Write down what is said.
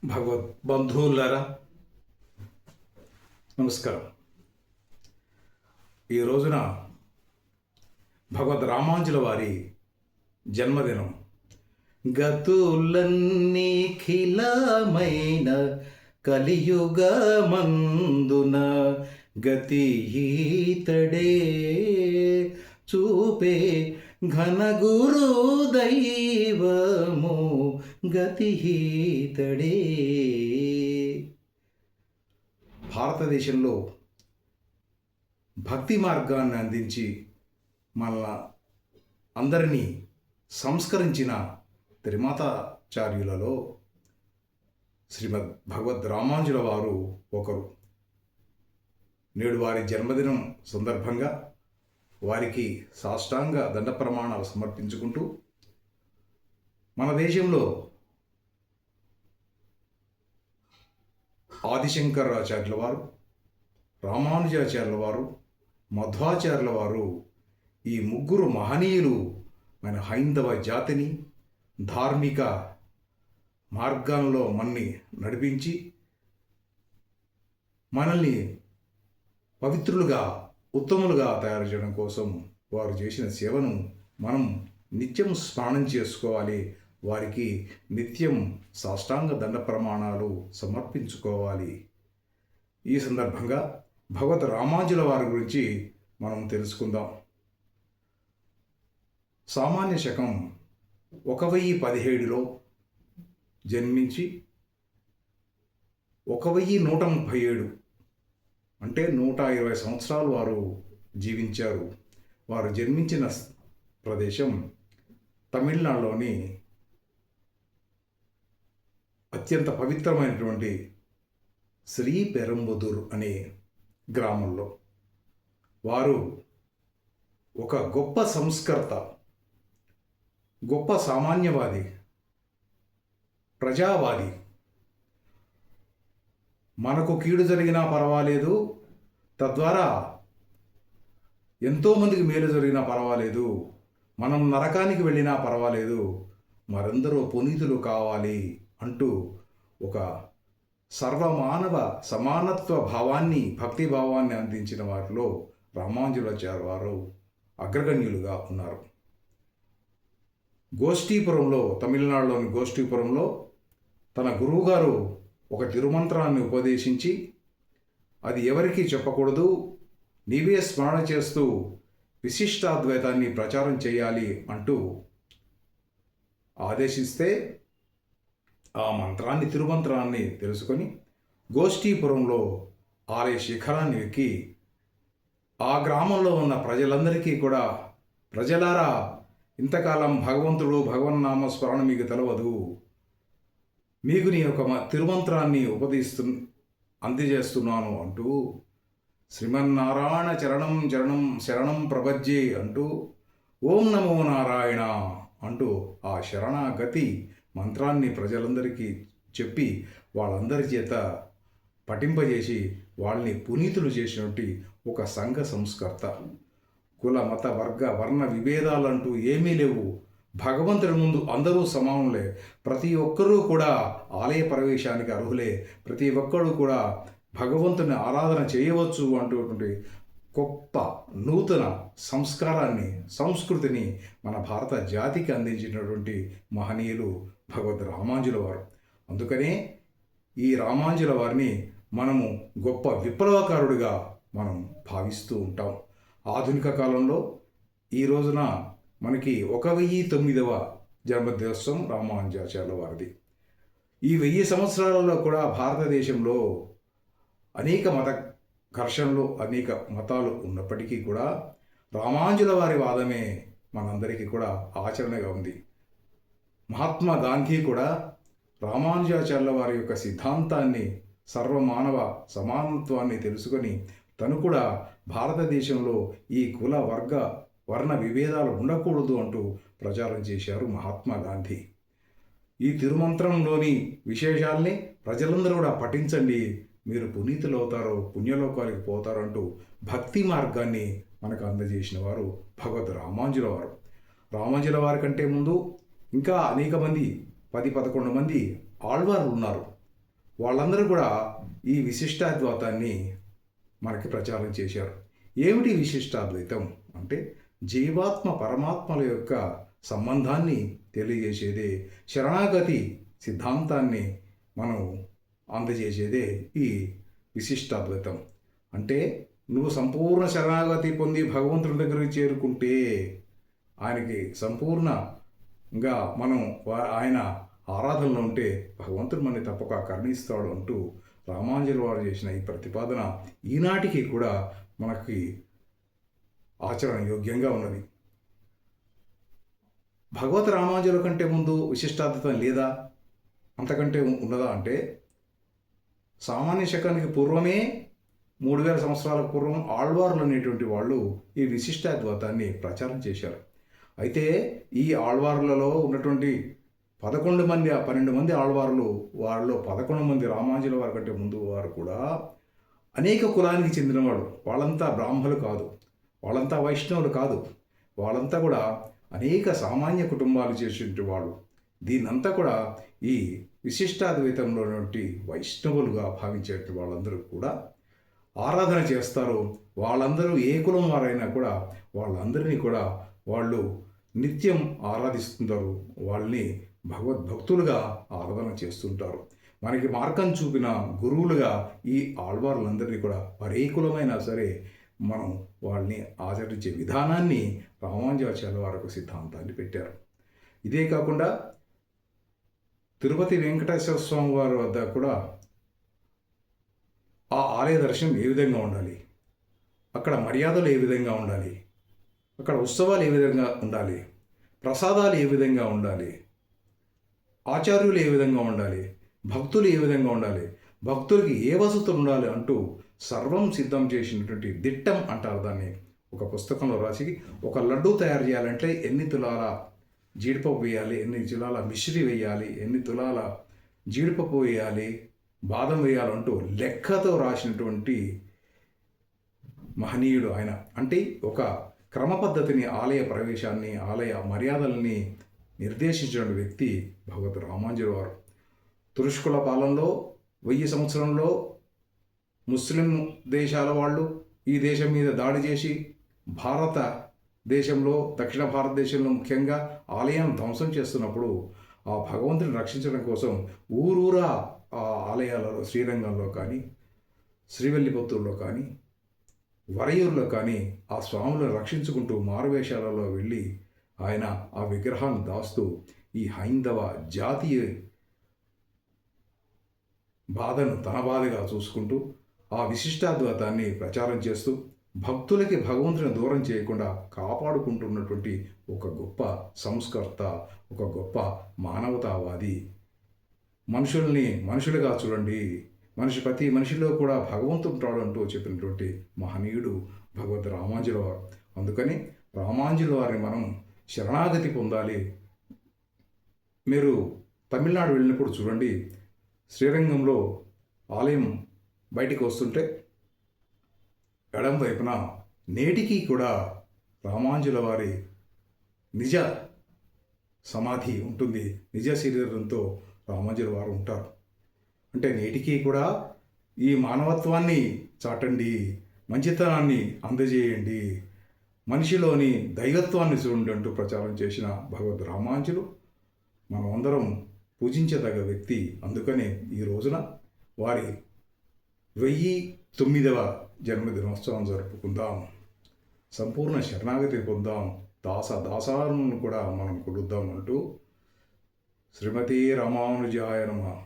భగవద్ బంధువులారా నమస్కారం. ఈ రోజున భగవద్ రామానుజుల వారి జన్మదినం. గతులన్నీ ఖిలమైన కలియుగమందున గతిహీతడే చూపే ఘన గురు దైవము గతిహీతడే. భారతదేశంలో భక్తి మార్గాన్ని అందించి మన అందరినీ సంస్కరించిన త్రిమాతాచార్యులలో శ్రీమద్ భగవద్ రామానుజుల వారు ఒకరు. నేడు వారి జన్మదినం సందర్భంగా వారికి సాష్టాంగ దండ ప్రమాణాలు సమర్పించుకుంటూ మన దేశంలో ఆదిశంకరాచార్యుల వారు, రామానుజాచార్యుల వారు, మధ్వాచార్యుల వారు ఈ ముగ్గురు మహనీయులు మన హైందవ జాతిని ధార్మిక మార్గంలో మనల్ని నడిపించి మనల్ని పవిత్రులుగా ఉత్తములుగా తయారు చేయడం కోసం వారు చేసిన సేవను మనం నిత్యం స్నానం చేసుకోవాలి. వారికి నిత్యం సాష్టాంగ దండ ప్రమాణాలు సమర్పించుకోవాలి. ఈ సందర్భంగా భగవద్ రామానుజుల వారి గురించి మనం తెలుసుకుందాం. సామాన్య శకం 1017లో జన్మించి 1137 అంటే 120 సంవత్సరాలు వారు జీవించారు. వారు జన్మించిన ప్రదేశం తమిళనాడులోని అత్యంత పవిత్రమైనటువంటి శ్రీపెరంబుదూర్ అనే గ్రామంలో. వారు ఒక గొప్ప సంస్కర్త, గొప్ప సామాన్యవాది, ప్రజావాది. మనకు కీడు జరిగినా పర్వాలేదు, తద్వారా ఎంతోమందికి మేలు జరిగినా పర్వాలేదు, మనం నరకానికి వెళ్ళినా పర్వాలేదు, మరందరూ పునీతులు కావాలి అంటూ ఒక సర్వమానవ సమానత్వ భావాన్ని, భక్తి భావాన్ని అందించిన వారిలో రామానుజాచార్య వారు అగ్రగణ్యులుగా ఉన్నారు. గోష్ఠీపురంలో, తమిళనాడులోని గోష్ఠీపురంలో తన గురువుగారు ఒక తిరుమంత్రాన్ని ఉపదేశించి, అది ఎవరికీ చెప్పకూడదు, నీవే స్మరణ చేస్తూ విశిష్టాద్వైతాన్ని ప్రచారం చేయాలి అంటూ ఆదేశిస్తే ఆ మంత్రాన్ని, తిరుమంత్రాన్ని తెలుసుకొని గోష్ఠీపురంలో ఆలయ శిఖరాన్ని ఎక్కి ఆ గ్రామంలో ఉన్న ప్రజలందరికీ కూడా, ప్రజలారా, ఇంతకాలం భగవంతుడు భగవన్నామ స్మరణ మీకు తెలవదు, మీకు నీ యొక్క తిరుమంత్రాన్ని అందజేస్తున్నాను అంటూ శ్రీమన్నారాయణ చరణం చరణం శరణం ప్రపజ్జే అంటూ ఓం నమో నారాయణ అంటూ ఆ శరణాగతి మంత్రాన్ని ప్రజలందరికీ చెప్పి వాళ్ళందరి చేత పఠింపజేసి వాళ్ళని పునీతులు చేసినట్టు ఒక సంఘ సంస్కర్త. కుల మత వర్గ వర్ణ విభేదాలంటూ ఏమీ లేవు. భగవంతుడి ముందు అందరూ సమానులే. ప్రతి ఒక్కరూ కూడా ఆలయ ప్రవేశానికి అర్హులే. ప్రతి ఒక్కరూ కూడా భగవంతుని ఆరాధన చేయవచ్చు అంటున్నటువంటి గొప్ప నూతన సంస్కారాన్ని, సంస్కృతిని మన భారత జాతికి అందించినటువంటి మహనీయులు భగవద్ రామానుజుల వారు. అందుకనే ఈ రామానుజుల వారిని మనము గొప్ప విప్లవకారుడిగా మనం భావిస్తూ ఉంటాం. ఆధునిక కాలంలో ఈ రోజున మనకి 1009వ జన్మదినోత్సవం రామానుజాచార్యుల వారిది. ఈ 1000 సంవత్సరాలలో కూడా భారతదేశంలో అనేక మత ఘర్షణలు, అనేక మతాలు ఉన్నప్పటికీ కూడా రామానుజుల వారి వాదమే మనందరికీ కూడా ఆచరణగా ఉంది. మహాత్మా గాంధీ కూడా రామానుజాచార్యుల వారి యొక్క సిద్ధాంతాన్ని, సర్వమానవ సమానత్వాన్ని తెలుసుకొని తను కూడా భారతదేశంలో ఈ కుల వర్గ వర్ణ విభేదాలు ఉండకూడదు అంటూ ప్రచారం చేశారు మహాత్మా గాంధీ. ఈ తిరుమంత్రంలోని విశేషాల్ని ప్రజలందరూ కూడా పఠించండి, మీరు పునీతులు అవుతారో, పుణ్యలోకాలకు పోతారు అంటూ భక్తి మార్గాన్ని మనకు అందజేసిన వారు భగవద్ రామానుజుల వారు. రామానుజుల వారి కంటే ముందు ఇంకా అనేక మంది 10-11 మంది ఆళ్వార్లు ఉన్నారు. వాళ్ళందరూ కూడా ఈ విశిష్టాద్వైతాన్ని మనకి ప్రచారం చేశారు. ఏమిటి విశిష్టాద్వైతం అంటే జీవాత్మ పరమాత్మల యొక్క సంబంధాన్ని తెలియజేసేదే శరణాగతి సిద్ధాంతాన్ని మనం అందజేసేదే ఈ విశిష్టాద్వైతం. అంటే నువ్వు సంపూర్ణ శరణాగతి పొంది భగవంతుడి దగ్గరికి చేరుకుంటే ఆయనకి సంపూర్ణంగా మనం ఆయన ఆరాధనలో ఉంటే భగవంతుడు మనని తప్పక కరుణిస్తాడు అంటూ రామానుజుల వారు చేసిన ఈ ప్రతిపాదన ఈనాటికి కూడా మనకి ఆచరణ యోగ్యంగా ఉన్నది. భగవత్ రామానుజుల కంటే ముందు విశిష్టాద్వైతం లేదా, అంతకంటే ఉన్నదా అంటే సామాన్య శకానికి పూర్వమే 3000 సంవత్సరాల పూర్వం ఆళ్వార్లు అనేటువంటి వాళ్ళు ఈ విశిష్టాద్వైతాన్ని ప్రచారం చేశారు. అయితే ఈ ఆళ్వార్లలో ఉన్నటువంటి 12 మంది ఆళ్వార్లు, వారిలో 11 మంది రామానుజుల వారి కంటే ముందు వారు కూడా అనేక కులానికి చెందినవాడు. వాళ్ళంతా బ్రాహ్మలు కాదు, వాళ్ళంతా వైష్ణవులు కాదు, వాళ్ళంతా కూడా అనేక సామాన్య కుటుంబాలు చేసేటువంటి వాళ్ళు. దీన్నంతా కూడా ఈ విశిష్టాద్వైతంలో వైష్ణవులుగా భావించేటువంటి వాళ్ళందరూ కూడా ఆరాధన చేస్తారు. వాళ్ళందరూ ఏ కులం వారైనా కూడా వాళ్ళందరినీ కూడా వాళ్ళు నిత్యం ఆరాధిస్తుంటారు. వాళ్ళని భగవద్భక్తులుగా ఆరాధన చేస్తుంటారు. మనకి మార్గం చూపిన గురువులుగా ఈ ఆళ్వార్లందరినీ కూడా వారు ఏ కులమైనా సరే మనం వాళ్ళని ఆచరించే విధానాన్ని రామానుజాచార్యుల వారు సిద్ధాంతాన్ని పెట్టారు. ఇదే కాకుండా తిరుపతి వెంకటేశ్వర స్వామి వారి వద్ద కూడా ఆ ఆలయ దర్శనం ఏ విధంగా ఉండాలి, అక్కడ మర్యాదలు ఏ విధంగా ఉండాలి, అక్కడ ఉత్సవాలు ఏ విధంగా ఉండాలి, ప్రసాదాలు ఏ విధంగా ఉండాలి, ఆచార్యులు ఏ విధంగా ఉండాలి, భక్తులు ఏ విధంగా ఉండాలి, భక్తులకి ఏ వసతులు ఉండాలి అంటూ సర్వం సిద్ధం చేసినటువంటి దిట్టం అంటారు దాన్ని. ఒక పుస్తకంలో రాసి ఒక లడ్డూ తయారు చేయాలంటే ఎన్ని తులాల జీడిపప్పు వేయాలి, ఎన్ని తులాల మిశ్రీ వేయాలి, ఎన్ని తులాల జీడిపప్పు వేయాలి, బాదం వేయాలంటూ లెక్కతో రాసినటువంటి మహనీయుడు ఆయన. అంటే ఒక క్రమ పద్ధతిని, ఆలయ ప్రవేశాన్ని, ఆలయ మర్యాదల్ని నిర్దేశించిన వ్యక్తి భగవద్ రామానుజుల వారు. తురుష్కుల పాలనలో 1000 సంవత్సరంలో ముస్లిం దేశాల వాళ్ళు ఈ దేశం మీద దాడి చేసి భారత దేశంలో, దక్షిణ భారతదేశంలో ముఖ్యంగా ఆలయం ధ్వంసం చేస్తున్నప్పుడు ఆ భగవంతుని రక్షించడం కోసం ఊరూరా ఆ ఆలయాలలో, శ్రీరంగంలో కానీ, శ్రీవల్లిపుత్తూరులో కానీ, వరయూరులో కానీ ఆ స్వాములను రక్షించుకుంటూ మారువేషాలలో వెళ్ళి ఆయన ఆ విగ్రహాన్ని దాస్తూ ఈ హైందవ జాతీయ బాధను తన బాధగా చూసుకుంటూ ఆ విశిష్టాద్వైతాన్ని ప్రచారం చేస్తూ భక్తులకి భగవంతుని దూరం చేయకుండా కాపాడుకుంటున్నటువంటి ఒక గొప్ప సంస్కర్త, ఒక గొప్ప మానవతావాది. మనుషుల్ని మనుషులుగా చూడండి, ప్రతి మనిషిలో కూడా భగవంతుడు ఉంటాడు అంటూ చెప్పినటువంటి మహనీయుడు భగవద్ రామానుజుల వారు. అందుకని రామానుజుల వారిని మనం శరణాగతి పొందాలి. మీరు తమిళనాడు వెళ్ళినప్పుడు చూడండి, శ్రీరంగంలో ఆలయం బయటికి వస్తుంటే ఎడం వైపున నేటికి కూడా రామానుజుల వారి నిజ సమాధి ఉంటుంది. నిజ శరీరంతో రామానుజుల వారు ఉంటారు. అంటే నేటికి కూడా ఈ మానవత్వాన్ని చాటండి, మంచితనాన్ని అందజేయండి, మనిషిలోని దైవత్వాన్ని చూడండి అంటూ ప్రచారం చేసిన భగవద్ రామానుజులు మనమందరం పూజించదగ్గ వ్యక్తి. అందుకనే ఈ రోజున వారి 1009వ జన్మదినోత్సవం జరుపుకుందాం. సంపూర్ణ శరణాగతి పొందాం. దాసాలను కూడా మనం కొలుద్దాం అంటూ శ్రీమతి రామానుజాయ నమః.